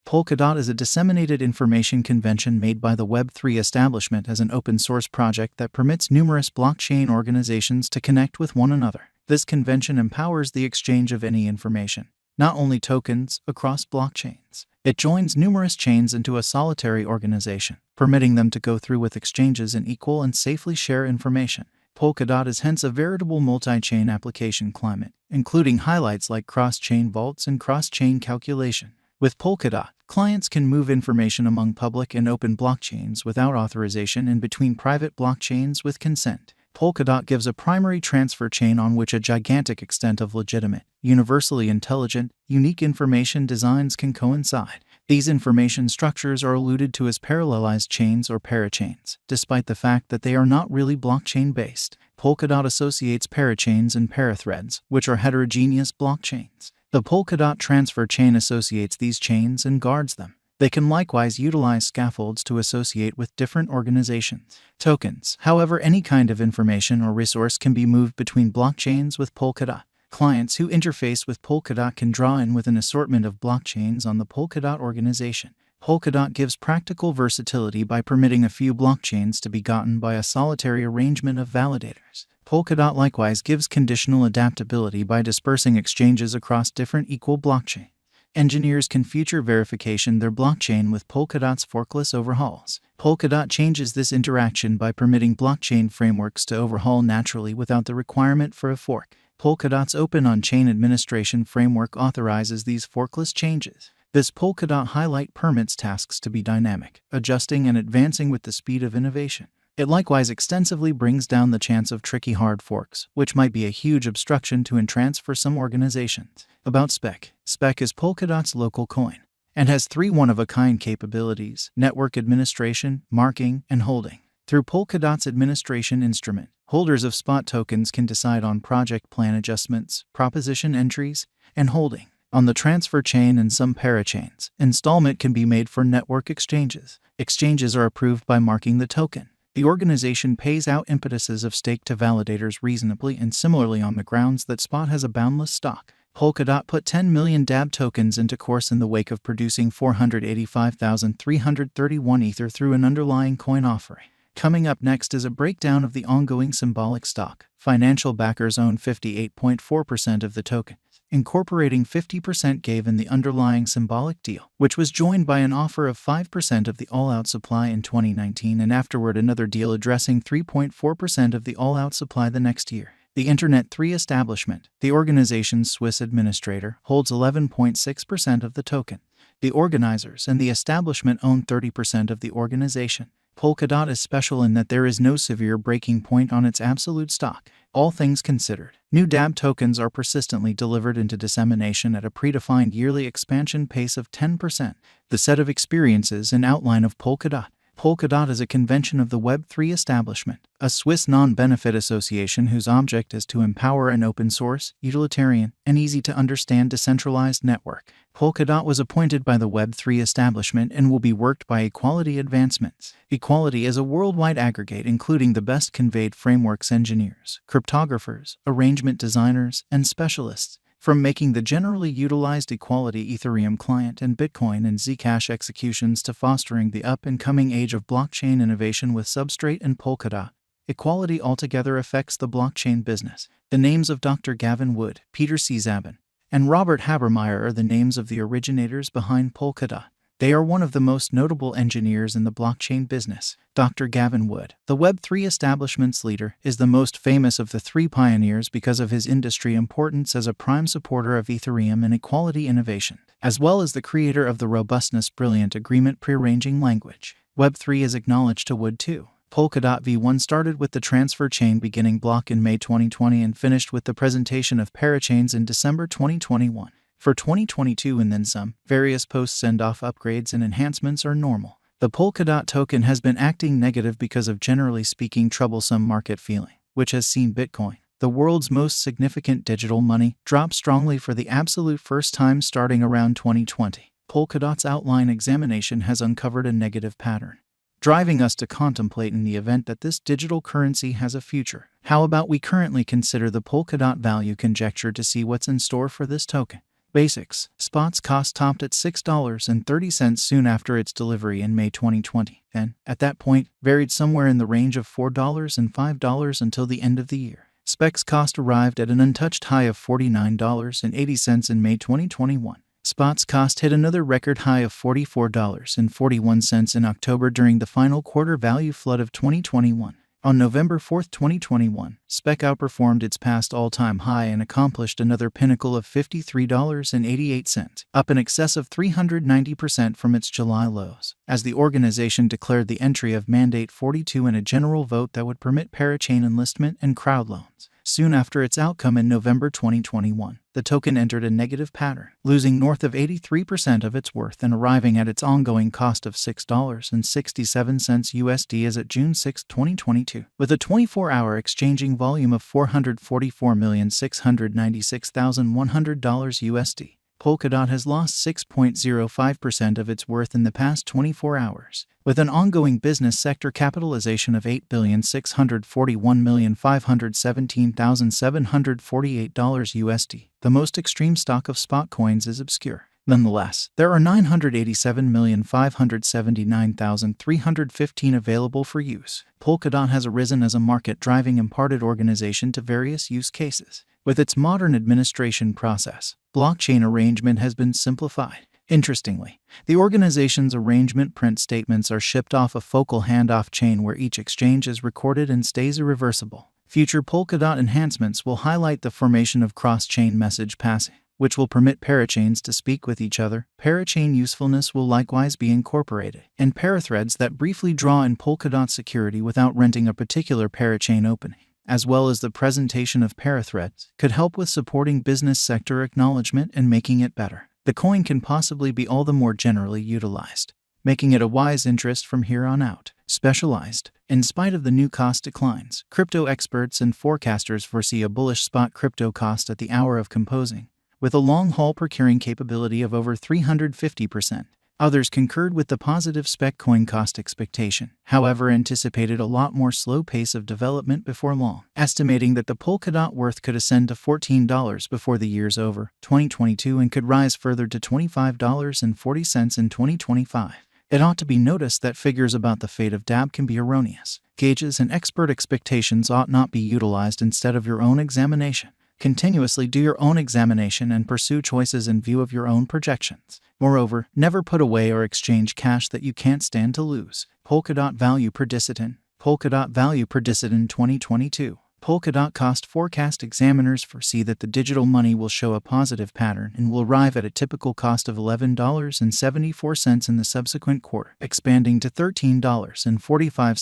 Polkadot is a disseminated information convention made by the Web3 establishment as an open-source project that permits numerous blockchain organizations to connect with one another. This convention empowers the exchange of any information, not only tokens, across blockchains. It joins numerous chains into a solitary organization, permitting them to go through with exchanges and equal and safely share information. Polkadot is hence a veritable multi-chain application climate, including highlights like cross-chain vaults and cross-chain calculation. With Polkadot, clients can move information among public and open blockchains without authorization and between private blockchains with consent. Polkadot gives a primary transfer chain on which a gigantic extent of legitimate, universally intelligent, unique information designs can coincide. These information structures are alluded to as parallelized chains or parachains, despite the fact that they are not really blockchain-based. Polkadot associates parachains and parathreads, which are heterogeneous blockchains. The Polkadot transfer chain associates these chains and guards them. They can likewise utilize scaffolds to associate with different organizations. Tokens, however, any kind of information or resource can be moved between blockchains with Polkadot. Clients who interface with Polkadot can draw in with an assortment of blockchains on the Polkadot organization. Polkadot gives practical versatility by permitting a few blockchains to be gotten by a solitary arrangement of validators. Polkadot likewise gives conditional adaptability by dispersing exchanges across different equal blockchains. Engineers can future verification their blockchain with Polkadot's forkless overhauls. Polkadot changes this interaction by permitting blockchain frameworks to overhaul naturally without the requirement for a fork. Polkadot's open on-chain administration framework authorizes these forkless changes. This Polkadot highlight permits tasks to be dynamic, adjusting and advancing with the speed of innovation. It likewise extensively brings down the chance of tricky hard forks, which might be a huge obstruction to entrance for some organizations. About SPEC. SPEC is Polkadot's local coin and has 3 one-of-a-kind capabilities: network administration, marking, and holding. Through Polkadot's administration instrument, holders of spot tokens can decide on project plan adjustments, proposition entries, and holding. On the transfer chain and some parachains, installment can be made for network exchanges. Exchanges are approved by marking the token. The organization pays out impetuses of stake to validators reasonably and similarly on the grounds that Spot has a boundless stock. Polkadot put 10 million DAB tokens into course in the wake of producing 485,331 Ether through an underlying coin offering. Coming up next is a breakdown of the ongoing symbolic stock. Financial backers own 58.4% of the token, incorporating 50% gave in the underlying symbolic deal, which was joined by an offer of 5% of the all-out supply in 2019 and afterward another deal addressing 3.4% of the all-out supply the next year. The Internet 3 establishment, the organization's Swiss administrator, holds 11.6% of the token. The organizers and the establishment own 30% of the organization. Polkadot is special in that there is no severe breaking point on its absolute stock. All things considered, new DAB tokens are persistently delivered into dissemination at a predefined yearly expansion pace of 10%. The set of experiences and outline of Polkadot. Polkadot is a convention of the Web3 establishment, a Swiss non-benefit association whose object is to empower an open-source, utilitarian, and easy-to-understand decentralized network. Polkadot was appointed by the Web3 establishment and will be worked by Equality Advancements. Equality is a worldwide aggregate including the best conveyed frameworks engineers, cryptographers, arrangement designers, and specialists. From making the generally utilized Equality Ethereum client and Bitcoin and Zcash executions to fostering the up-and-coming age of blockchain innovation with Substrate and Polkadot, Equality altogether affects the blockchain business. The names of Dr. Gavin Wood, Peter C. Zabin, and Robert Habermeyer are the names of the originators behind Polkadot. They are one of the most notable engineers in the blockchain business. Dr. Gavin Wood, the Web3 establishment's leader, is the most famous of the 3 pioneers because of his industry importance as a prime supporter of Ethereum and equality innovation, as well as the creator of the robustness brilliant agreement prearranging language. Web3 is acknowledged to Wood too. Polkadot V1 started with the transfer chain beginning block in May 2020 and finished with the presentation of parachains in December 2021. For 2022 and then some, various post-send-off upgrades and enhancements are normal. The Polkadot token has been acting negative because of generally speaking troublesome market feeling, which has seen Bitcoin, the world's most significant digital money, drop strongly for the absolute first time starting around 2020. Polkadot's outline examination has uncovered a negative pattern, driving us to contemplate in the event that this digital currency has a future. How about we currently consider the Polkadot value conjecture to see what's in store for this token? Basics. Spot's cost topped at $6.30 soon after its delivery in May 2020, and, at that point, varied somewhere in the range of $4 and $5 until the end of the year. Spec's cost arrived at an untouched high of $49.80 in May 2021. Spot's cost hit another record high of $44.41 in October during the final quarter value flood of 2021. On November 4, 2021, Spec outperformed its past all-time high and accomplished another pinnacle of $53.88, up in excess of 390% from its July lows, as the organization declared the entry of Mandate 42 in a general vote that would permit parachain enlistment and crowd loans. Soon after its outcome in November 2021, the token entered a negative pattern, losing north of 83% of its worth and arriving at its ongoing cost of $6.67 USD as at June 6, 2022. With a 24-hour exchanging volume of $444,696,100 USD, Polkadot has lost 6.05% of its worth in the past 24 hours, with an ongoing business sector capitalization of $8,641,517,748 USD. The most extreme stock of spot coins is obscure. Nonetheless, there are 987,579,315 available for use. Polkadot has arisen as a market-driving imparted organization to various use cases. With its modern administration process, blockchain arrangement has been simplified. Interestingly, the organization's arrangement print statements are shipped off a focal handoff chain where each exchange is recorded and stays irreversible. Future Polkadot enhancements will highlight the formation of cross-chain message passing, which will permit parachains to speak with each other. Parachain usefulness will likewise be incorporated, and parathreads that briefly draw in Polkadot security without renting a particular parachain opening, as well as the presentation of parathreads, could help with supporting business sector acknowledgement and making it better. The coin can possibly be all the more generally utilized, making it a wise interest from here on out. Specialized. In spite of the new cost declines, crypto experts and forecasters foresee a bullish spot crypto cost at the hour of composing, with a long-haul procuring capability of over 350%. Others concurred with the positive spec coin cost expectation, however anticipated a lot more slow pace of development before long, estimating that the Polkadot worth could ascend to $14 before the year's over, 2022, and could rise further to $25.40 in 2025. It ought to be noticed that figures about the fate of DAB can be erroneous. Gauges and expert expectations ought not be utilized instead of your own examination. Continuously do your own examination and pursue choices in view of your own projections. Moreover, never put away or exchange cash that you can't stand to lose. Polkadot value per dissident. Polkadot value per dissident 2022. Polkadot cost forecast examiners foresee that the digital money will show a positive pattern and will arrive at a typical cost of $11.74 in the subsequent quarter, expanding to $13.45